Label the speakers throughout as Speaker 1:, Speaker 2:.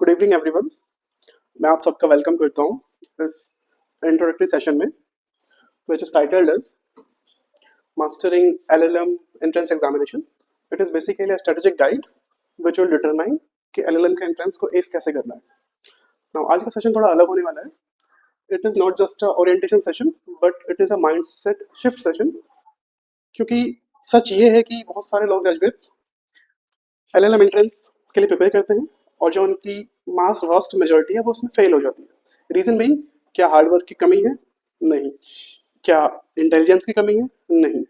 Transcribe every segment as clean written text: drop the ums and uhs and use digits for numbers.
Speaker 1: Good evening everyone. मैं आप सबका वेलकम करता हूँ इस इंट्रोडक्टरी सेशन में which is titled as mastering LLM entrance examination. It is basically a strategic guide which will determine कि एलएलएम के एंट्रेंस को एस कैसे करना है। नाउ आज का सेशन थोड़ा अलग होने वाला है। It is not just a orientation session but it is a mindset shift session, क्योंकि सच ये है कि बहुत सारे लोग ग्रेजुएट्स एलएलएम एंट्रेंस के लिए प्रिपेयर करते हैं और जो उनकी मास वास्ट मेजोरिटी है वो उसमें फेल हो जाती है। रीजन बीइंग, क्या हार्डवर्क की कमी है? नहीं। क्या इंटेलिजेंस की कमी है? नहीं,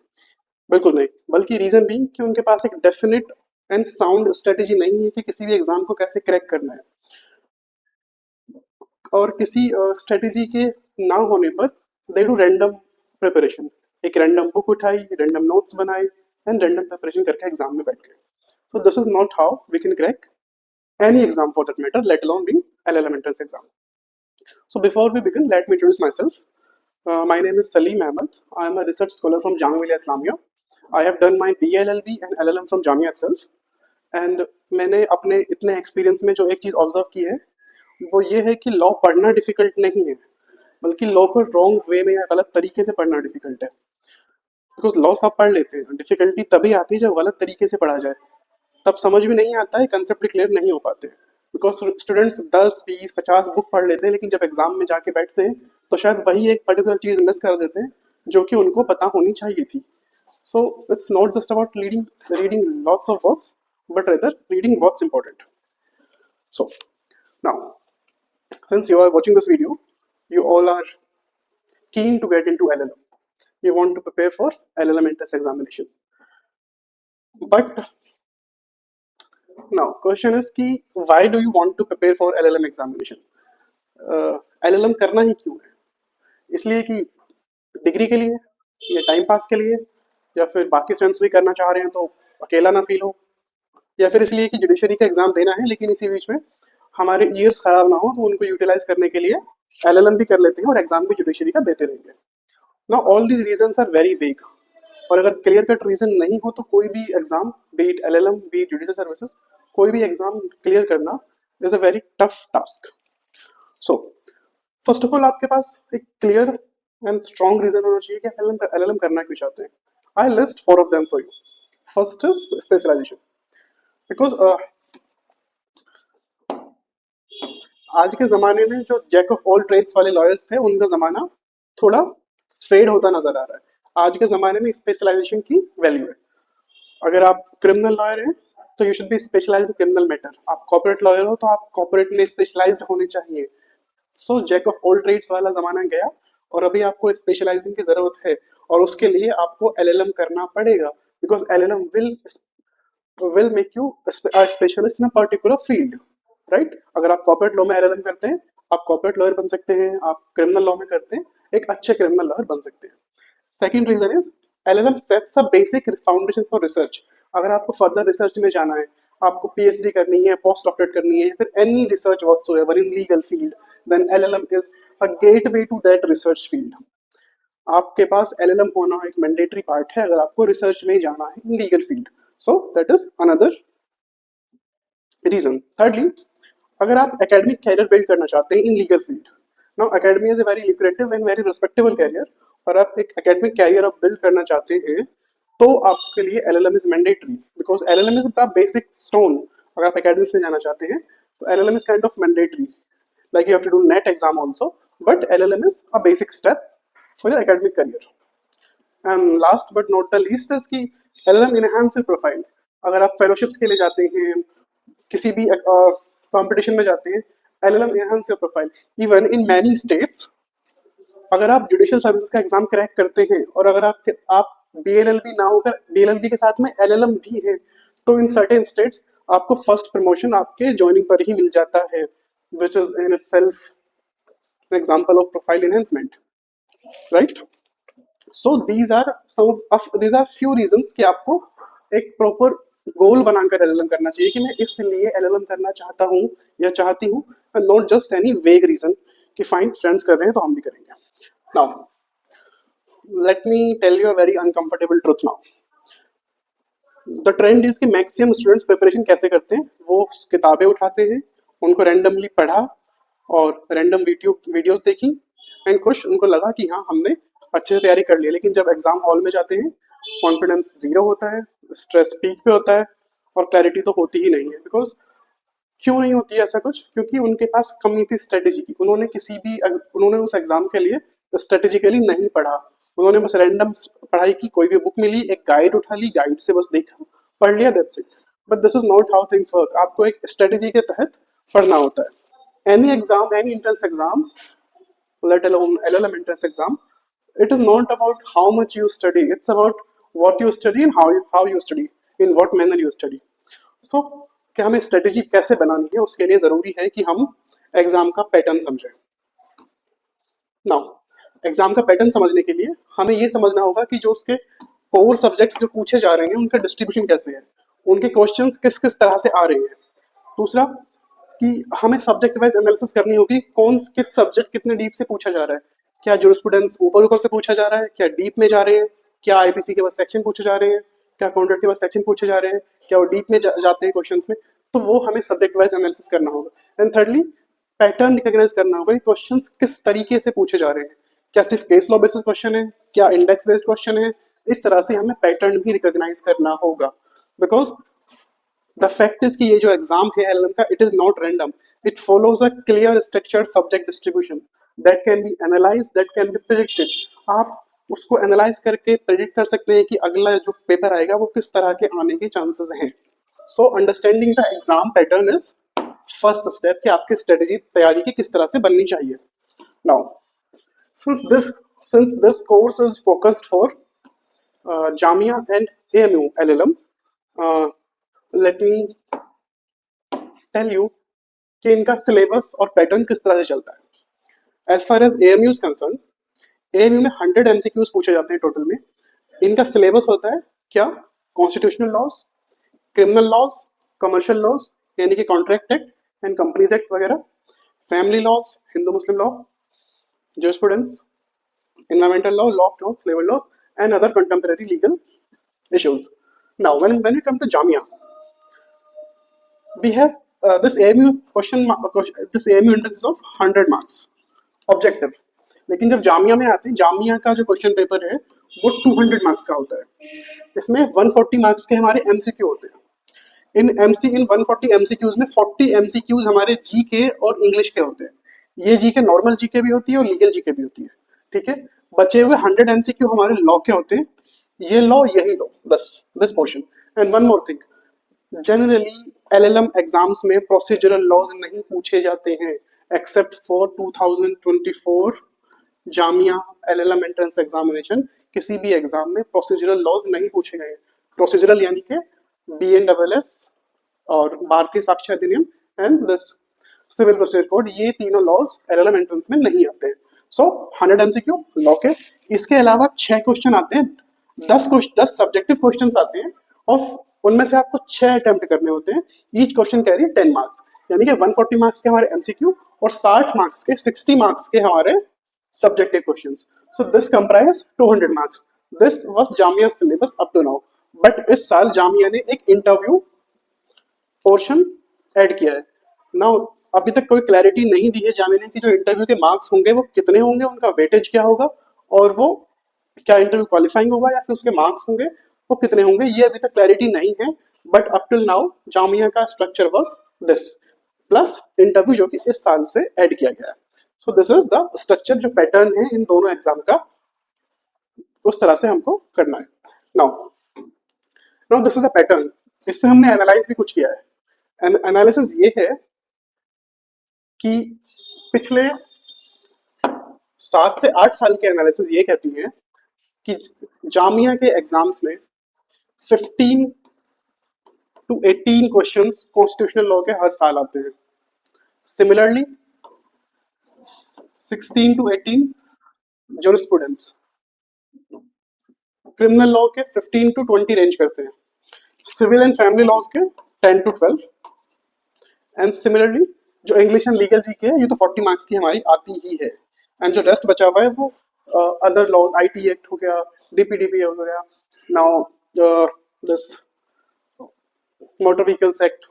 Speaker 1: बिल्कुल नहीं। बल्कि रीजन बीइंग कि उनके पास एक डेफिनेट एंड साउंड स्ट्रेटेजी नहीं है कि किसी भी एग्जाम को कैसे क्रैक करना है। और किसी स्ट्रेटेजी के ना होने पर दे डू रैंडम प्रिपरेशन। एक रैंडम बुक उठाई, रैंडम नोट्स बनाए एंड रैंडम प्रिपरेशन करके एग्जाम में बैठ गए। So this is not how we can crack any exam for that matter, let alone being LLM entrance exam. So before we begin, let me introduce myself. My name is Salim Ahmed. I am a research scholar from Jamia Millia Islamia. I have done my BLLB and LLM from Jamia itself. And मैंने अपने इतने experience में जो एक चीज़ observe की है वो ये है कि लॉ पढ़ना डिफिकल्ट नहीं है, बल्कि लॉ को रॉन्ग वे में या गलत तरीके से पढ़ना डिफिकल्ट है। बिकॉज लॉ सब पढ़ लेते हैं, डिफिकल्टी तभी आती है जब गलत तरीके से पढ़ा जाए, तब समझ भी नहीं आता है, कंसेप्ट क्लियर नहीं हो पाते। बिकॉज स्टूडेंट्स 10, 20, 50 बुक पढ़ लेते हैं, लेकिन जब एग्जाम में जाके बैठते हैं तो शायद वही एक पर्टिकुलर चीज मिस कर देते हैं जो कि उनको पता होनी चाहिए थी। So it's not just about reading lots of works but rather reading what's important. So now since you are watching this video, you all are keen to get into LLM. You want to prepare for LLM entrance examination. But now question is कि why do you want to prepare for LLM examination? LLM करना ही क्यों है? इसलिए कि degree के लिए, या time pass के लिए, या फिर बाकी फ्रेंड्स भी करना चाह रहे हैं तो अकेला ना फील हो, या फिर इसलिए कि जुडिशरी का एग्जाम देना है लेकिन इसी बीच में हमारे ईयर्स खराब ना हो तो उनको यूटिलाइज करने के लिए LLM भी कर लेते हैं और एग्जाम भी जुडिशरी का देते रहेंगे। Now all these reasons are very vague, और अगर क्लियर कट रीजन नहीं हो तो कोई भी exam, B it LLM B it judicial services, कोई भी एग्जाम क्लियर करना is a very tough task. So first of all आपके पास एक क्लियर एंड स्ट्रॉन्ग रीजन होना चाहिए कि LLM करना क्यों चाहते हैं। I list 4 of them for you. First is specialisation. Because आज के जमाने में जो जैक ऑफ ऑल ट्रेड्स वाले लॉयर्स थे उनका जमाना थोड़ा फेड होता नजर आ रहा है। आज के जमाने में स्पेशलाइजेशन की वैल्यू है। अगर आप क्रिमिनल लॉयर हैं तो you should be specialised in criminal matter. आप कॉर्पोरेट लॉयर हो तो आप कॉर्पोरेट में स्पेशलाइज्ड होने चाहिए। So jack of all trades वाला जमाना गया और अभी आपको स्पेशलाइजिंग की जरूरत है, और उसके लिए आपको LLM करना पड़ेगा। Because LLM will make you a specialist in a particular field, right? अगर आप कॉर्पोरेट लॉ में LLM करते हैं, आप कॉर्पोरेट लॉयर बन सकते हैं। आप क्रिमिनल लॉ में करते हैं, एक अच्छे क्रिमिनल लॉयर बन सकते हैं। Second reason is LLM sets a basic foundation for research. अगर आपको फर्दर रिसर्च में जाना है, आपको PhD करनी है, पोस्ट डॉक्टरेट करनी है, फिर any research whatsoever in legal field, then LLM is a gateway to that research field. आपके पास LLM होना एक मैंडेटरी पार्ट है अगर आपको रिसर्च में जाना है in legal field. So that is another reason. Thirdly, अगर आप एकेडमिक कैरियर बिल्ड करना चाहते हैं in legal field, now academy is a very lucrative and very respectable career, और आप एक एकेडमिक कैरियर आप बिल्ड करना चाहते हैं तो आपके लिए LLM is mandatory. Because LLM is का बेसिक स्टोन। अगर आप एकेडमिक्स में जाना चाहते हैं तो LLM is kind of mandatory, like you have to do NET exam also, but LLM is a basic step for your academic career. And last but not the least is कि LLM enhance your profile. अगर आप fellowships के लिए जाते हैं, किसी भी competition में जाते हैं, LLM enhance your profile. Even in many states, अगर आप जुडिशियल सर्विसेज का एग्जाम क्रैक करते हैं और अगर आप BLLB ना होकर BLLB के साथ में LLM भी है, तो इन सर्टेन स्टेट्स आपको फर्स्ट प्रमोशन आपके ज्वाइनिंग पर ही मिल जाता है, which is in itself an example of profile enhancement, right? So these are few reasons कि आपको एक proper गोल बनाकर LLM करना चाहिए कि मैं इसलिए LLM करना चाहता हूँ या चाहती हूँ, and not just any vague reason कि फाइन फ्रेंड्स कर रहे हैं तो हम भी करेंगे। Now let me tell you a very uncomfortable truth now. The trend is कि मैक्सिमम स्टूडेंट्स प्रिपरेशन कैसे करते हैं, वो किताबें उठाते हैं उनको रैंडमली पढ़ा और रैंडम वीडियोस देखी एंड कुछ उनको लगा कि हाँ हमने अच्छे से तैयारी कर ली। लेकिन जब एग्जाम हॉल में जाते हैं कॉन्फिडेंस जीरो होता है, स्ट्रेस पीक पे होता है और क्लैरिटी तो होती ही नहीं है। बिकॉज क्यों नहीं होती है ऐसा कुछ? क्योंकि उनके पास कम नहीं थी स्ट्रेटेजी की। उन्होंने उस एग्जाम के लिए स्ट्रेटेजिकली नहीं पढ़ा। उन्होंने बस रैंडम पढ़ाई की, कोई भी बुक मिली, एक गाइड उठा ली, गाइड से बस देखा, पढ़ लिया, that's it. But this is not how things work. आपको एक स्ट्रेटेजी के तहत पढ़ना होता है। Any exam, any entrance exam, let alone LLM entrance exam, it is not about how much you study. It's about what you study and how you study, in what manner you study. So कि हमें strategy कैसे बनानी है उसके लिए ज़रूरी है कि हम एग्ज़ाम का पैटर्न समझें। नाउ एग्ज़ाम का पैटर्न समझने के लिए हमें ये समझना होगा कि जो उसके कोर सब्जेक्ट्स जो पूछे जा रहे हैं उनका डिस्ट्रीब्यूशन कैसे है, उनके क्वेश्चंस किस किस तरह से आ रहे हैं। दूसरा कि हमें सब्जेक्ट वाइज एनालिसिस करनी होगी, कौन किस सब्जेक्ट कितने डीप से पूछा जा रहा है। क्या जुरिस्प्रूडेंस ऊपर ऊपर से पूछा जा रहा है, क्या डीप में जा रहे हैं, क्या आईपीसी के बस सेक्शन पूछे जा रहे हैं, क्या कॉन्ट्रैक्ट के बस सेक्शन पूछे जा रहे हैं, क्या वो डीप में जाते हैं क्वेश्चंस में। तो वो हमें सब्जेक्ट वाइज एनालिसिस करना होगा। एंड थर्डली पैटर्न रिकॉग्नाइज करना होगा कि क्वेश्चंस किस तरीके से पूछे जा रहे हैं। क्या सिर्फ केस लॉ बेसिस क्वेश्चन है, क्या इंडेक्स बेस्ड क्वेश्चन है। इस तरह से हमें पैटर्न भी रिकॉग्नाइज करना होगा। बिकॉज द फैक्ट इज कि ये जो एग्जाम है एलएलएम का, it is not random. It follows a clear structured subject distribution that can be analyse, that can be predicted. आप उसको एनालाइज करके प्रिडिक्ट कर सकते हैं कि अगला जो पेपर आएगा वो किस तरह के आने के चांसेस हैं। So understanding the exam pattern is first step कि आपकी स्ट्रेटेजी तैयारी की किस तरह से बननी चाहिए। Now since this since this course is focused for Jamia and AMU LLM, uh, let me tell you कि इनका सिलेबस और पैटर्न किस तरह से चलता है। As far as AMU is concerned, AMU में 100 एमसीक्यूज पूछे जाते हैं टोटल में। इनका सिलेबस होता है क्या? Constitutional laws, criminal laws, commercial laws यानी कि contract act and companies act वगैरह, family laws, Hindu Muslim law, jurisprudence, environmental law, law of laws, labor laws, and other contemporary legal issues. Now, when we come to Jamia, we have this AMU this AMU entrance is of 100 marks, objective. लेकिन जब जामिया में आते हैं, जामिया का जो question paper है वो 200 marks का होता है। इसमें 140 मार्क्स के हमारे एमसीक्यू होते हैं। इन 140 एमसीक्यूज में 40 एमसीक्यूज हमारे जीके और इंग्लिश के होते हैं। ये जीके नॉर्मल जीके भी होती है और लीगल जीके भी होती है, ठीक है। बचे हुए 100 एमसीक्यू हमारे लॉ के होते हैं। ये लॉ, यही law, this portion. And one more thing, generally LLM exams में प्रोसीजरल लॉज नहीं पूछे जाते हैं except for 2024 Jamia LLM entrance examination. किसी भी एग्जाम में प्रोसीजरल लॉज नहीं पूछे गए। प्रोसीजरल यानी कि BNSS और भारतीय साक्ष्य अधिनियम and this civil procedure code, ये तीनों लॉज एलएलएम एंट्रेंस में नहीं आते हैं। सो 100 एमसीक्यू लॉ के। इसके अलावा 6 क्वेश्चन आते हैं, 10 सब्जेक्टिव क्वेश्चन आते हैं और उनमें से आपको 6 अटेम्प्ट करने होते हैं। ईच क्वेश्चन कैरी 10 मार्क्स, यानी कि 140 मार्क्स के हमारे एमसीक्यू और 60 मार्क्स के 60 मार्क्स के हमारे subjective questions. So this comprise 200 marks. This was Jamia syllabus up to now. But इस साल जामिया ने एक इंटरव्यू पोर्शन ऐड किया है। नाउ अभी तक कोई क्लैरिटी नहीं दी है जामिया ने कि जो इंटरव्यू के मार्क्स होंगे वो कितने होंगे, उनका वेटेज क्या होगा और वो क्या इंटरव्यू क्वालिफाइंग होगा या फिर उसके मार्क्स होंगे वो कितने होंगे, ये अभी तक क्लैरिटी नहीं है। But up till now Jamia का structure was this, plus interview जो कि इस साल से ऐड किया गया है। So this is the structure, जो पैटर्न है इन दोनों एग्जाम का, उस तरह से हमको करना है। Now now this is the pattern. इससे हमने एनालाइज भी कुछ किया है। एनालिसिस ये है कि पिछले 7 से 8 साल के एनालिसिस ये कहती है कि जामिया के एग्जाम्स में 15 to 18 क्वेश्चंस कॉन्स्टिट्यूशनल लॉ के हर साल आते हैं। Similarly 16 to 18 jurisprudence, criminal law के 15 to 20 रेंज करते हैं, सिविल एंड फैमिली लॉज के 10 to 12, एंड सिमिलरली जो इंग्लिश एंड लीगल जी के है ये तो 40 मार्क्स की हमारी आती ही है। एंड जो रेस्ट बचा हुआ है वो अदर लॉ, आईटी एक्ट हो गया, डीपीडीपी हो गया, now this motor vehicles act,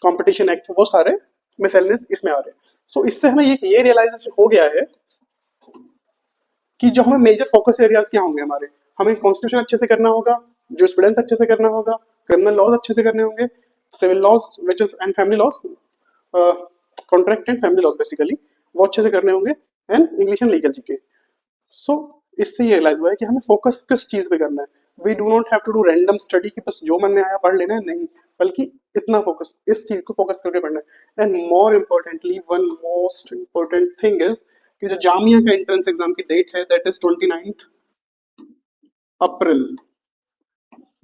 Speaker 1: competition act, वो सारे मिसलेनियस इसमें आ रहे हैं। सो इससे हमें ये रियलाइजेशन हो गया है कि जो हमें मेजर फोकस एरियाज क्या होंगे हमारे, हमें कॉन्स्टिट्यूशन अच्छे से करना होगा, जूरिस्प्रूडेंस अच्छे से करना होगा, क्रिमिनल लॉज अच्छे से करने होंगे, civil laws which is and family laws, contract and family laws basically वो अच्छे से करने होंगे, and English and legal GK. So इससे ये रियलाइज हुआ है कि हमें फोकस किस चीज पे करना है। We do not have to do random study कि बस जो मन में आया पढ़ लेना है, नहीं, बल्कि इतना फोकस, इस चीज को फोकस करके पढ़ना है। And more importantly one most important thing is कि जो जामिया का एंट्रेंस एग्जाम की डेट है that is 29th April,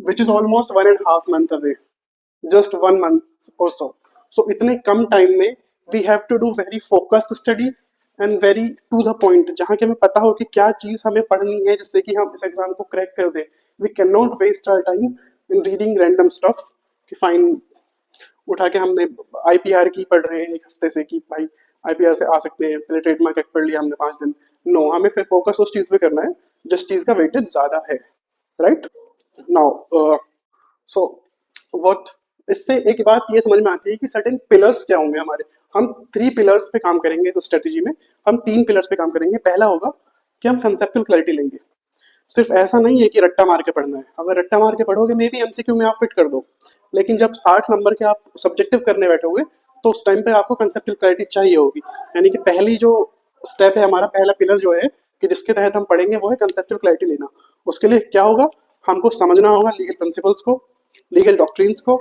Speaker 1: which is almost 1.5 month away, just 1 month or so. So इतने कम टाइम में we have to do very focused study and very to the point, जहाँ कि हमें पता हो कि क्या चीज़ हमें पढ़नी है जिससे कि हम इस एग्जाम को क्रैक कर दें। We cannot waste our time in reading random stuff कि फाइन उठा के हमने आईपीआर की पढ़ रहे हैं एक हफ्ते से कि भाई आईपीआर से आ सकते हैं, पहले ट्रेडमार्क एक्ट पढ़ लिया हमने 5 दिन। नो, हमें फिर फोकस उस चीज़ पे करना है जिस चीज़ का वेटेज ज़्यादा है, राइट। नाउ सो व्हाट, इससे एक बात ये समझ में आती है कि सर्टेन पिलर्स क्या होंगे हमारे। हम 3 पिलर्स पे काम करेंगे इस स्ट्रेटेजी में, हम 3 पिलर्स पे काम करेंगे। पहला होगा कि हम कंसेप्चुअल क्लैरिटी लेंगे। सिर्फ ऐसा नहीं है कि रट्टा मार के पढ़ना है, अगर रट्टा मार के पढ़ोगे मे बी एमसीक्यू में आप फिट कर दो, लेकिन जब 60 नंबर के आप सब्जेक्टिव करने बैठोगे तो उस टाइम पर आपको कंसेप्चुअल क्लैरिटी चाहिए होगी। यानी कि पहली जो स्टेप है हमारा, पहला पिलर जो है कि जिसके तहत हम पढ़ेंगे वो है कंसेप्चुअल क्लैरिटी लेना। उसके लिए क्या होगा, हमको समझना होगा लीगल प्रिंसिपल्स को, लीगल डॉक्ट्रिन्स को,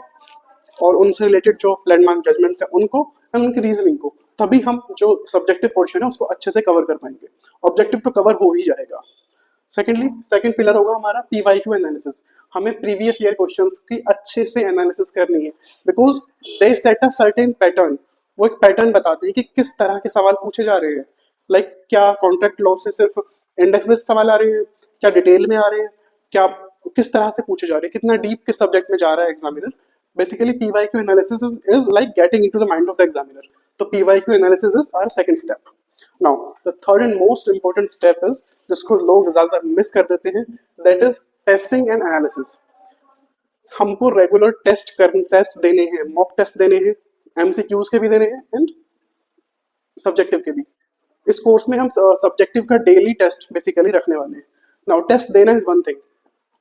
Speaker 1: और उनसे रिलेटेड जो लैंडमार्क जजमेंट्स हैं उनको, हम उनकी रीजनिंग को, तभी हम जो सब्जेक्टिव पोर्शन है उसको अच्छे से कवर कर पाएंगे। ऑब्जेक्टिव तो कवर हो ही जाएगा। सेकेंडली, सेकंड पिलर होगा हमारा पीवाईक्यू एनालिसिस। हमें प्रीवियस ईयर क्वेश्चंस की अच्छे से एनालिसिस करनी है, because they set a certain pattern. वो एक पैटर्न बताते हैं कि किस तरह के सवाल पूछे जा रहे हैं। लाइक क्या कॉन्ट्रैक्ट लॉ से सिर्फ इंडेक्स बेस्ड सवाल आ रहे हैं, क्या डिटेल में आ रहे हैं, क्या किस तरह से पूछे जा रहे हैं, कितना डीप किस सब्जेक्ट में जा रहा है examiner. Basically, PYQ analysis is like getting into the mind of the examiner. So PYQ analysis is our second step. Now, the third and most important step is जिसको लोग ज़्यादा मिस कर देते हैं, that is testing and analysis. हमको regular test देने हैं, mock test देने हैं, MCQs के भी देने हैं एंड सब्जेक्टिव के भी। इस कोर्स में हम सब्जेक्टिव का डेली टेस्ट बेसिकली रखने वाले हैं। नाउ टेस्ट देना इज वन थिंग,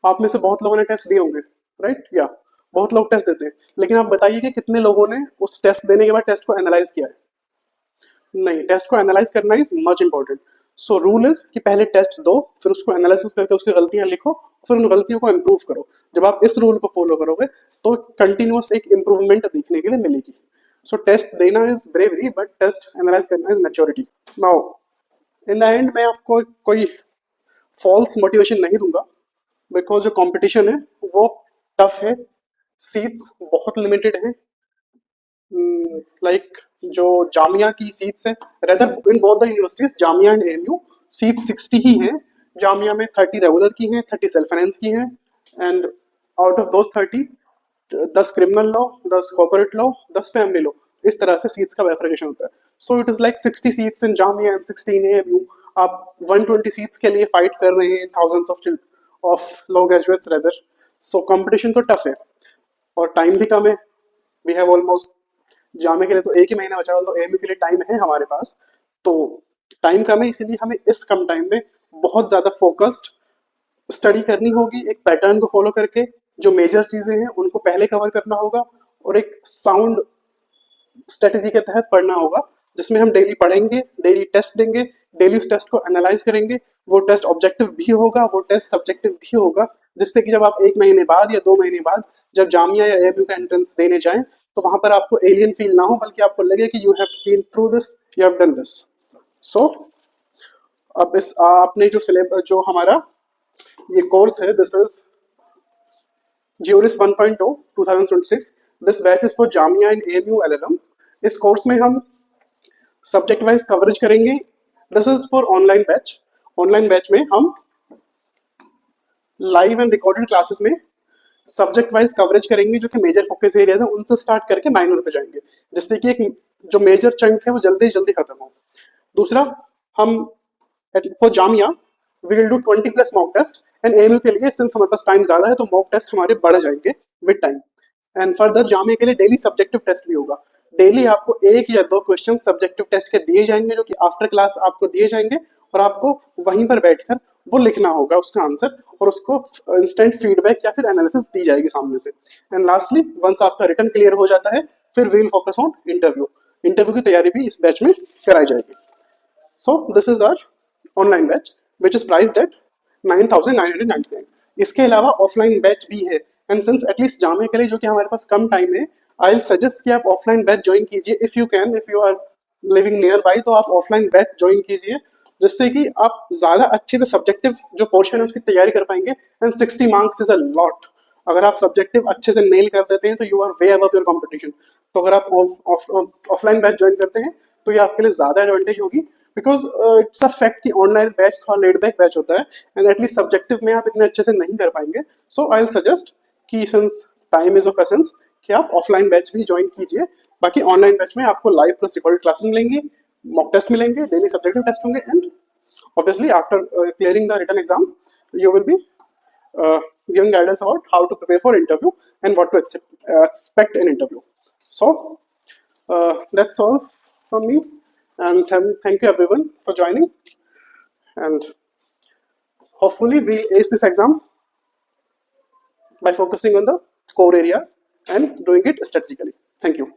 Speaker 1: आप में से बहुत लोगों ने टेस्ट दिए होंगे, राइट, या बहुत लोग टेस्ट देते हैं, लेकिन आप बताइए कि कितने लोगों ने उस टेस्ट देने के बाद टेस्ट को एनालाइज किया है। नहीं, टेस्ट को एनालाइज करना is much important. So rule is कि पहले टेस्ट दो, फिर उसको एनालिसिस करके उसकी गलतियां लिखो, फिर उन गलतियों को इम्प्रूव करो। जब आप इस रूल को फॉलो करोगे तो कंटिन्यूअस एक इम्प्रूवमेंट देखने के लिए मिलेगी। सो टेस्ट देना is bravery, but test analyse करना is maturity. Now in the end मैं आपको कोई फॉल्स मोटिवेशन नहीं दूंगा, बिकॉज जो कंपटीशन है वो टफ है, सीट्स बहुत लिमिटेड हैं। लाइक जो जामिया की सीट्स है, rather in both the universities Jamia and AMU, seat 60 ही हैं। जामिया में 30 रेगुलर की हैं, 30 सेल्फ फाइनेंस की हैं, and out of those 30 10 criminal law, 10 corporate law, 10 family law, इस तरह से सीट्स का वेरिफिकेशन होता है। So it is like 60 seats in Jamia and 16 AMU. आप 120 सीट्स के लिए फाइट कर रहे हैं, thousands of law graduates rather. So competition तो टफ है और टाइम भी कम है। वी हैव ऑलमोस्ट, जामे के लिए तो 1 ही महीना बचा हुआ, तो एएमयू के लिए टाइम है हमारे पास, तो टाइम कम है, इसीलिए हमें इस कम टाइम में बहुत ज़्यादा फोकस्ड स्टडी करनी होगी, एक पैटर्न को फॉलो करके जो मेजर चीज़ें हैं उनको पहले कवर करना होगा, और एक साउंड स्ट्रेटेजी के तहत पढ़ना होगा, जिसमें हम डेली पढ़ेंगे, डेली टेस्ट देंगे, डेली उस टेस्ट को एनालाइज करेंगे। वो टेस्ट ऑब्जेक्टिव भी होगा, वो टेस्ट सब्जेक्टिव भी होगा, जिससे कि जब आप 1 महीने बाद या 2 महीने बाद जब जामिया या एएमयू का एंट्रेंस देने जाएं तो वहां पर आपको एलियन फील ना हो, बल्कि आपको लगे कि you have been through this, you have done this. So अब इस आपने जो सिलेबस, जो हमारा ये कोर्स है, this is juris 1.0 2026। This batch is for Jamia and AMU LLM. इस कोर्स में हम सब्जेक्ट वाइज कवरेज करेंगे। This is for online batch. Online batch में हम लाइव एंड रिकॉर्डेड क्लासेस में सब्जेक्ट वाइज कवरेज करेंगे, जो कि मेजर फोकस एरियाज है उनसे स्टार्ट करके माइनर पे जाएंगे, जिससे कि एक जो मेजर चंक है वो जल्दी जल्दी खत्म हो। दूसरा, हम for Jamia we will do 20+ mock test, and AMU के लिए सिंस हमारे पास टाइम ज्यादा है तो मॉक टेस्ट हमारे बढ़ जाएंगे with time. And further Jamia के लिए डेली सब्जेक्टिव टेस्ट भी होगा। डेली आपको एक या दो क्वेश्चन सब्जेक्टिव टेस्ट के दिए जाएंगे जो कि आफ्टर क्लास आपको दिए जाएंगे, और आपको वहीं पर बैठकर वो लिखना होगा उसका आंसर, और उसको इंस्टेंट फीडबैक या फिर एनालिसिस दी जाएगी सामने से। एंड लास्टली वंस आपका रिटर्न क्लियर हो जाता है, फिर we'll focus on interview. Interview की तैयारी भी इस बैच में कराई जाएगी। So this is our online batch which is priced at 9,999। इसके अलावा ऑफलाइन बैच भी है, एंड सिंस एटलीस्ट जामे के लिए जो कि हमारे पास कम टाइम है, आई विल सजेस्ट कि आप ऑफलाइन बैच ज्वाइन कीजिए if you can, if you are living nearby, तो आप ऑफलाइन बैच ज्वाइन कीजिए, जिससे कि आप ज़्यादा अच्छे से सब्जेक्टिव जो पोर्शन है उसकी तैयारी कर पाएंगे। And 60 marks is a lot. अगर आप सब्जेक्टिव अच्छे से नेल कर देते हैं तो you are way above your competition. तो अगर आप ऑफलाइन बैच ज्वाइन करते हैं तो ये आपके लिए ज़्यादा एडवांटेज होगी, बिकॉज इट्स अ फैक्ट कि ऑनलाइन बैच थोड़ा लेट बैक बैच होता है, एंड एटलीस्ट सब्जेक्टिव में आप इतने अच्छे से नहीं कर पाएंगे। सो आई विल सजेस्ट कि since time is of essence कि आप ऑफलाइन बैच भी ज्वाइन कीजिए। बाकी ऑनलाइन बैच में आपको लाइव प्लस रिकॉर्डेड क्लासेस मिलेंगी, मॉक टेस्ट मिलेंगे, डेली सब्जेक्टिव टेस्ट होंगे, and obviously after clearing the written exam you will be given guidance about how to prepare for interview and what to expect in interview. So that's all from me, and thank you everyone for joining, and hopefully we'll ace this exam by focusing on the core areas and doing it strategically. Thank you.